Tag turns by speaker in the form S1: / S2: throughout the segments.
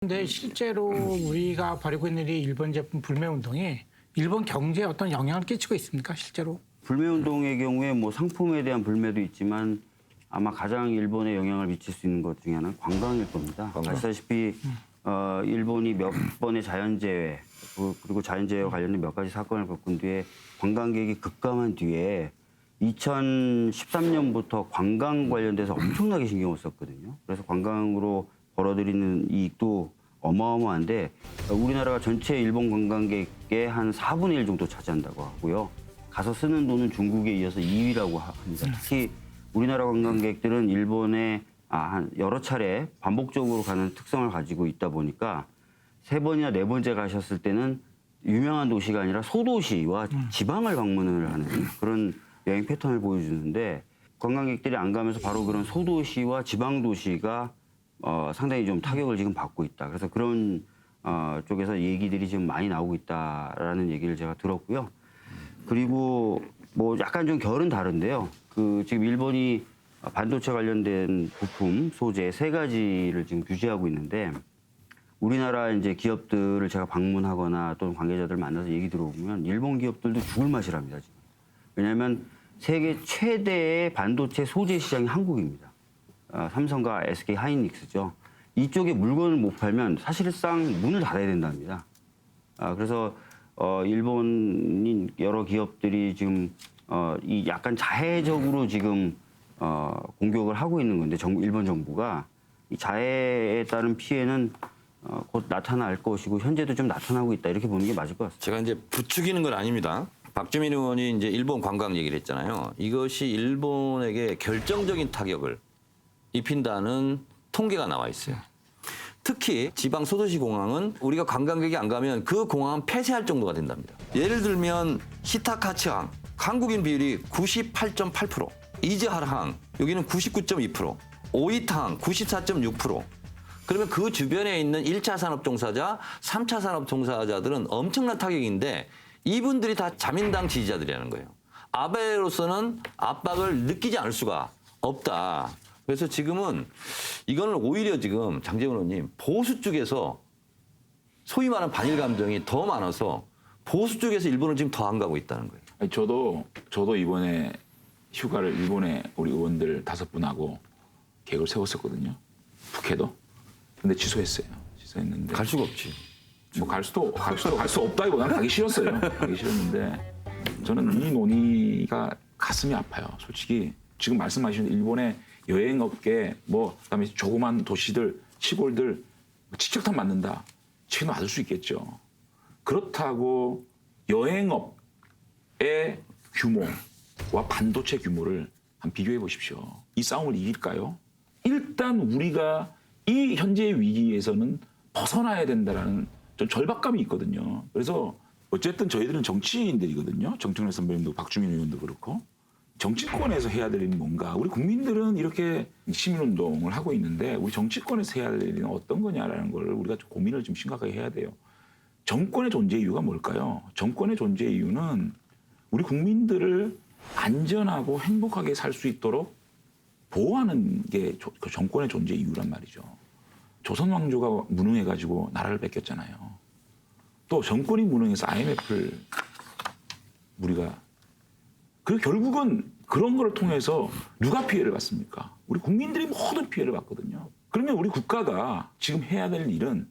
S1: 근데 실제로 우리가 벌이고 있는 이 일본 제품 불매 운동이 일본 경제에 어떤 영향을 끼치고 있습니까, 실제로?
S2: 불매 운동의 경우에 뭐 상품에 대한 불매도 있지만 아마 가장 일본에 영향을 미칠 수 있는 것 중에 하나는 관광일 겁니다. 아시다시피 일본이 몇 번의 자연재해 그리고 자연재해와 관련된 몇 가지 사건을 겪은 뒤에 관광객이 급감한 뒤에 2013년부터 관광 관련돼서 엄청나게 신경을 썼거든요. 그래서 관광으로 벌어들이는 이익도 어마어마한데 우리나라가 전체 일본 관광객의 한 4분의 1 정도 차지한다고 하고요. 가서 쓰는 돈은 중국에 이어서 2위라고 합니다. 특히 우리나라 관광객들은 일본에 한 여러 차례 반복적으로 가는 특성을 가지고 있다 보니까 3번이나 4번째 가셨을 때는 유명한 도시가 아니라 소도시와 지방을 방문을 하는 그런 여행 패턴을 보여주는데 관광객들이 안 가면서 바로 그런 소도시와 지방 도시가 상당히 좀 타격을 지금 받고 있다. 그래서 그런 쪽에서 얘기들이 지금 많이 나오고 있다라는 얘기를 제가 들었고요. 그리고 뭐 약간 좀 결은 다른데요. 지금 일본이 반도체 관련된 부품, 소재 3가지를 지금 규제하고 있는데 우리나라 이제 기업들을 제가 방문하거나 또는 관계자들 만나서 얘기 들어보면 일본 기업들도 죽을 맛이랍니다, 지금. 왜냐하면 세계 최대의 반도체 소재 시장이 한국입니다. 삼성과 SK 하이닉스죠. 이쪽에 물건을 못 팔면 사실상 문을 닫아야 된답니다. 그래서 일본인 여러 기업들이 지금 이 약간 자해적으로 지금 공격을 하고 있는 건데 일본 정부가 이 자해에 따른 피해는 곧 나타날 것이고 현재도 좀 나타나고 있다 이렇게 보는 게 맞을 것 같습니다.
S3: 제가 이제 부추기는 건 아닙니다. 박주민 의원이 이제 일본 관광 얘기를 했잖아요. 이것이 일본에게 결정적인 타격을 입힌다는 통계가 나와 있어요. 특히 지방 소도시 공항은 우리가 관광객이 안 가면 그 공항은 폐쇄할 정도가 된답니다. 예를 들면 히타카츠항 한국인 비율이 98.8%, 이즈하라항 여기는 99.2%, 오이타항 94.6%. 그러면 그 주변에 있는 1차 산업 종사자, 3차 산업 종사자들은 엄청난 타격인데 이분들이 다 자민당 지지자들이라는 거예요. 아베로서는 압박을 느끼지 않을 수가 없다. 그래서 지금은 이거는 오히려 지금 장제원 의원님 보수 쪽에서 소위 말하는 반일 감정이 더 많아서 보수 쪽에서 일본은 지금 더 안 가고 있다는 거예요.
S4: 아니, 저도 이번에 휴가를 일본에 우리 의원들 5분하고 계획을 세웠었거든요. 북해도. 근데 취소했어요. 취소했는데
S3: 갈 수가 없지.
S4: 뭐 갈 수 없다기보다는 가기 싫었어요. 가기 싫었는데 저는 이 논의가 가슴이 아파요. 솔직히 지금 말씀하신 일본의 여행업계 그다음에 조그만 도시들 시골들 직격탄 맞는다. 책임 맞을 수 있겠죠. 그렇다고 여행업의 규모와 반도체 규모를 한번 비교해 보십시오. 이 싸움을 이길까요? 일단 우리가 이 현재의 위기에서는 벗어나야 된다라는 좀 절박감이 있거든요. 그래서 어쨌든 저희들은 정치인들이거든요. 정청래 선배님도 박주민 의원도 그렇고 정치권에서 해야 될 일은 뭔가. 우리 국민들은 이렇게 시민운동을 하고 있는데 우리 정치권에서 해야 될 일은 어떤 거냐라는 걸 우리가 좀 고민을 좀 심각하게 해야 돼요. 정권의 존재 이유가 뭘까요? 정권의 존재 이유는 우리 국민들을 안전하고 행복하게 살 수 있도록 보호하는 게 그 정권의 존재 이유란 말이죠. 조선 왕조가 무능해가지고 나라를 뺏겼잖아요. 또 정권이 무능해서 IMF를 우리가 결국은 그런 걸 통해서 누가 피해를 받습니까? 우리 국민들이 모든 피해를 받거든요. 그러면 우리 국가가 지금 해야 될 일은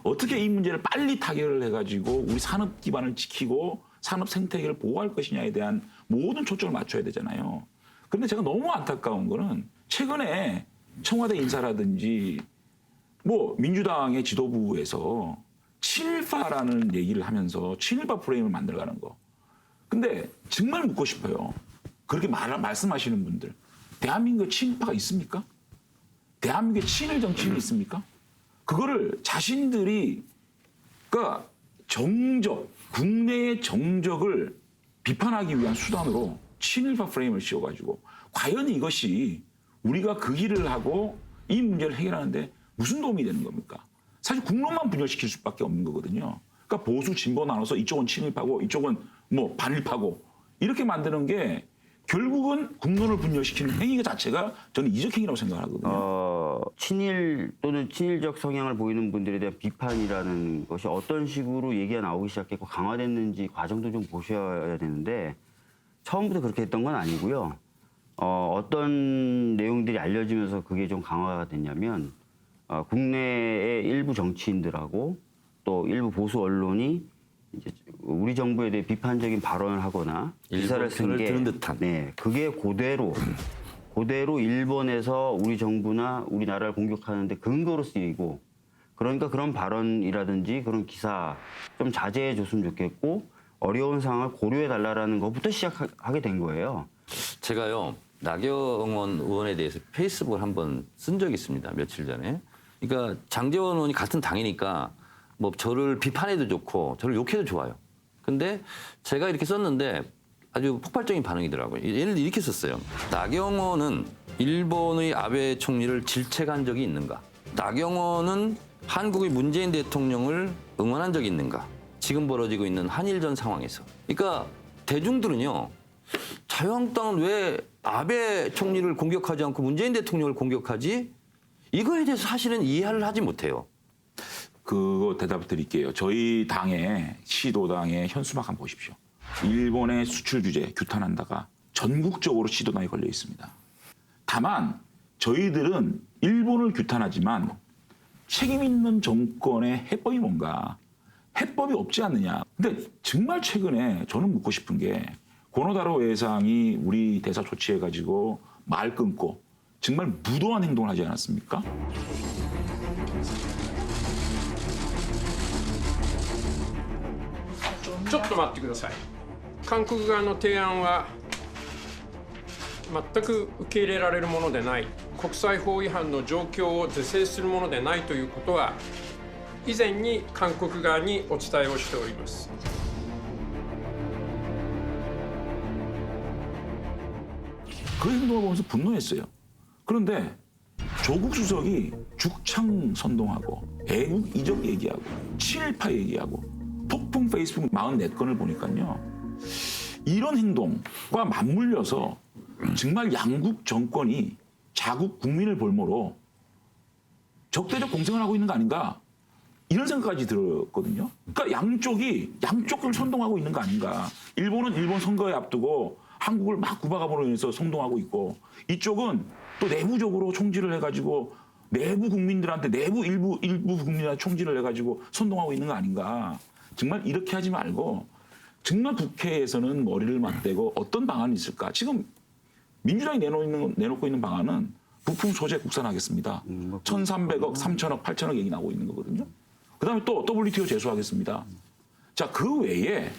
S4: 어떻게 이 문제를 빨리 타결을 해가지고 우리 산업 기반을 지키고 산업 생태계를 보호할 것이냐에 대한 모든 초점을 맞춰야 되잖아요. 그런데 제가 너무 안타까운 거는 최근에 청와대 인사라든지 민주당의 지도부에서 친일파라는 얘기를 하면서 친일파 프레임을 만들어가는 거. 근데 정말 묻고 싶어요. 그렇게 말씀하시는 분들. 대한민국에 친일파가 있습니까? 대한민국에 친일 정치인이 있습니까? 그거를 자신들이 그러니까 국내의 정적을 비판하기 위한 수단으로 친일파 프레임을 씌워가지고 과연 이것이 우리가 그 일을 하고 이 문제를 해결하는데 무슨 도움이 되는 겁니까? 사실 국론만 분열시킬 수밖에 없는 거거든요. 그러니까 보수 진보 나눠서 이쪽은 친일파고 이쪽은 반일파고 이렇게 만드는 게 결국은 국론을 분열시키는 행위 자체가 저는 이적행위라고 생각하거든요.
S2: 친일 또는 친일적 성향을 보이는 분들에 대한 비판이라는 것이 어떤 식으로 얘기가 나오기 시작했고 강화됐는지 과정도 좀 보셔야 되는데 처음부터 그렇게 했던 건 아니고요. 어떤 내용들이 알려지면서 그게 좀 강화가 됐냐면 국내의 일부 정치인들하고 또 일부 보수 언론이 이제 우리 정부에 대해 비판적인 발언을 하거나 기사를 쓴 게
S3: 드는 듯한.
S2: 네, 그게 그대로 일본에서 우리 정부나 우리나라를 공격하는데 근거로 쓰이고 그러니까 그런 발언이라든지 그런 기사 좀 자제해 줬으면 좋겠고 어려운 상황을 고려해 달라라는 것부터 시작하게 된 거예요.
S3: 제가요 나경원 의원에 대해서 페이스북을 한번 쓴 적이 있습니다. 며칠 전에. 그러니까 장제원 의원이 같은 당이니까 뭐 저를 비판해도 좋고 저를 욕해도 좋아요. 근데 제가 이렇게 썼는데 아주 폭발적인 반응이더라고요. 얘를 이렇게 썼어요. 나경원은 일본의 아베 총리를 질책한 적이 있는가? 나경원은 한국의 문재인 대통령을 응원한 적이 있는가? 지금 벌어지고 있는 한일전 상황에서. 그러니까 대중들은요. 자유한국당은 왜 아베 총리를 공격하지 않고 문재인 대통령을 공격하지? 이거에 대해서 사실은 이해를 하지 못해요.
S4: 그거 대답 드릴게요. 저희 당의 시도당의 현수막 한번 보십시오. 일본의 수출 규제 규탄한다가 전국적으로 시도당에 걸려 있습니다. 다만 저희들은 일본을 규탄하지만 책임 있는 정권의 해법이 뭔가 해법이 없지 않느냐. 근데 정말 최근에 저는 묻고 싶은 게 고노다로 외상이 우리 대사 조치해가지고 말 끊고 정말 무도한 행동을 하지 않았습니까?
S5: ちょっと待ってください。韓国側の提案は全く受け入れられるものでない、国際法違反の状況を是正するものでないということは以前に韓国側にお伝えをしております。
S4: 그 행동을 보면서 분노했어요. 그런데 조국 수석이 죽창 선동하고 애국 이적 얘기하고 친일파 얘기하고 폭풍 페이스북 44건을 보니까요. 이런 행동과 맞물려서 정말 양국 정권이 자국 국민을 볼모로 적대적 공생을 하고 있는 거 아닌가 이런 생각까지 들었거든요. 그러니까 양쪽을 선동하고 있는 거 아닌가. 일본은 일본 선거에 앞두고 한국을 막 구박함으로 인해서 선동하고 있고 이쪽은 또 내부적으로 총질을 해가지고 내부 국민들한테 일부 국민한테 총질을 해가지고 선동하고 있는 거 아닌가. 정말 이렇게 하지 말고 정말 국회에서는 머리를 맞대고 어떤 방안이 있을까. 지금 민주당이 내놓고 있는 방안은 부품 소재 국산하겠습니다. 1,300억, 3,000억, 8,000억 얘기 나오고 있는 거거든요. 그다음에 또 WTO 제소하겠습니다. 자, 그 외에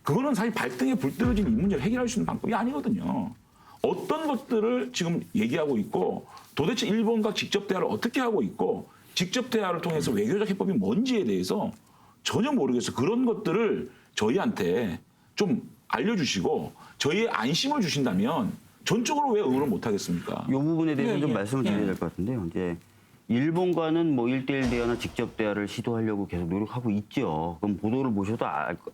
S4: 그거는 사실 발등에 불 떨어진 이 문제를 해결할 수 있는 방법이 아니거든요. 어떤 것들을 지금 얘기하고 있고 도대체 일본과 직접 대화를 어떻게 하고 있고 직접 대화를 통해서 외교적 해법이 뭔지에 대해서 전혀 모르겠어요. 그런 것들을 저희한테 좀 알려주시고 저희의 안심을 주신다면 전적으로 왜 의논을 못 하겠습니까?
S2: 이 부분에 대해서 좀 말씀을 드려야 될 것 같은데요. 이제 일본과는 뭐 1대1 대화나 직접 대화를 시도하려고 계속 노력하고 있죠. 그럼 보도를 보셔도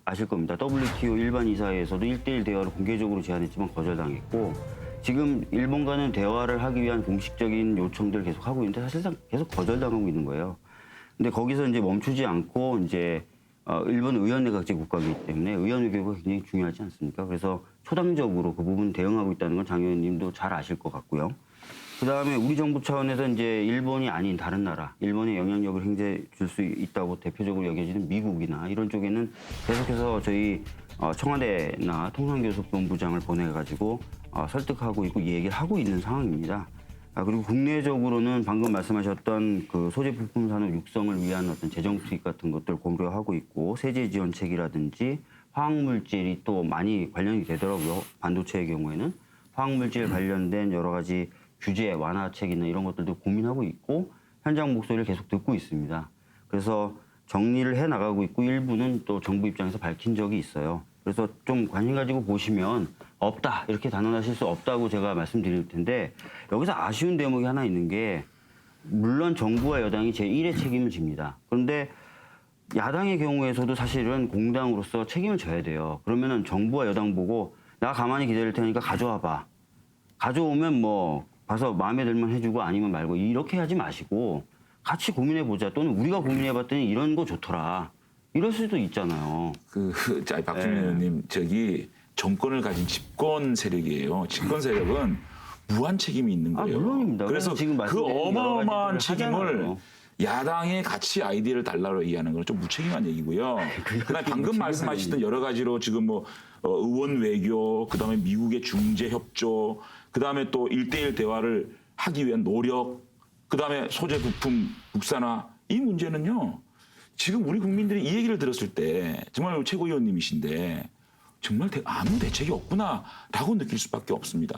S2: 아실 겁니다. WTO 일반 이사회에서도 1대1 대화를 공개적으로 제안했지만 거절당했고 지금 일본과는 대화를 하기 위한 공식적인 요청들을 계속 하고 있는데 사실상 계속 거절당하고 있는 거예요. 근데 거기서 이제 멈추지 않고 이제 일본 의원내각제 국가이기 때문에 의원 외교가 굉장히 중요하지 않습니까? 그래서 초당적으로 그 부분 대응하고 있다는 건 장 의원님도 잘 아실 것 같고요. 그다음에 우리 정부 차원에서 이제 일본이 아닌 다른 나라, 일본의 영향력을 행사해 줄 수 있다고 대표적으로 여겨지는 미국이나 이런 쪽에는 계속해서 저희 청와대나 통상교섭본부장을 보내가지고 설득하고 있고 이 얘기를 하고 있는 상황입니다. 그리고 국내적으로는 방금 말씀하셨던 그 소재 부품 산업 육성을 위한 어떤 재정 투입 같은 것들 고려하고 있고 세제 지원책이라든지 화학물질이 또 많이 관련이 되더라고요. 반도체의 경우에는 화학물질 관련된 여러 가지 규제 완화책이나 이런 것들도 고민하고 있고 현장 목소리를 계속 듣고 있습니다. 그래서 정리를 해 나가고 있고 일부는 또 정부 입장에서 밝힌 적이 있어요. 그래서 좀 관심 가지고 보시면 없다 이렇게 단언하실 수 없다고 제가 말씀드릴 텐데 여기서 아쉬운 대목이 하나 있는 게 물론 정부와 여당이 제1의 책임을 집니다. 그런데 야당의 경우에서도 사실은 공당으로서 책임을 져야 돼요. 그러면은 정부와 여당 보고 나 가만히 기다릴 테니까 가져와봐. 가져오면 뭐 봐서 마음에 들면 해주고 아니면 말고 이렇게 하지 마시고 같이 고민해보자. 또는 우리가 고민해봤더니 이런 거 좋더라. 이럴 수도 있잖아요.
S4: 자, 박주민 의원님, 저기 정권을 가진 집권 세력이에요. 집권 세력은 무한 책임이 있는 거예요.
S2: 물론입니다.
S4: 그래서
S2: 지금
S4: 그
S2: 말씀드린 여러
S4: 어마어마한
S2: 가지들을
S4: 책임을
S2: 하잖아요.
S4: 야당에 같이 아이디어를 달라고 얘기하는 건 좀 무책임한 얘기고요. 그다음에 방금 말씀하셨던 여러 가지로 지금 뭐 의원 외교, 그다음에 미국의 중재 협조, 그다음에 또 1대1 대화를 하기 위한 노력, 그다음에 소재 부품 국산화, 이 문제는요. 지금 우리 국민들이 이 얘기를 들었을 때 정말 최고위원님이신데 정말 아무 대책이 없구나라고 느낄 수밖에 없습니다.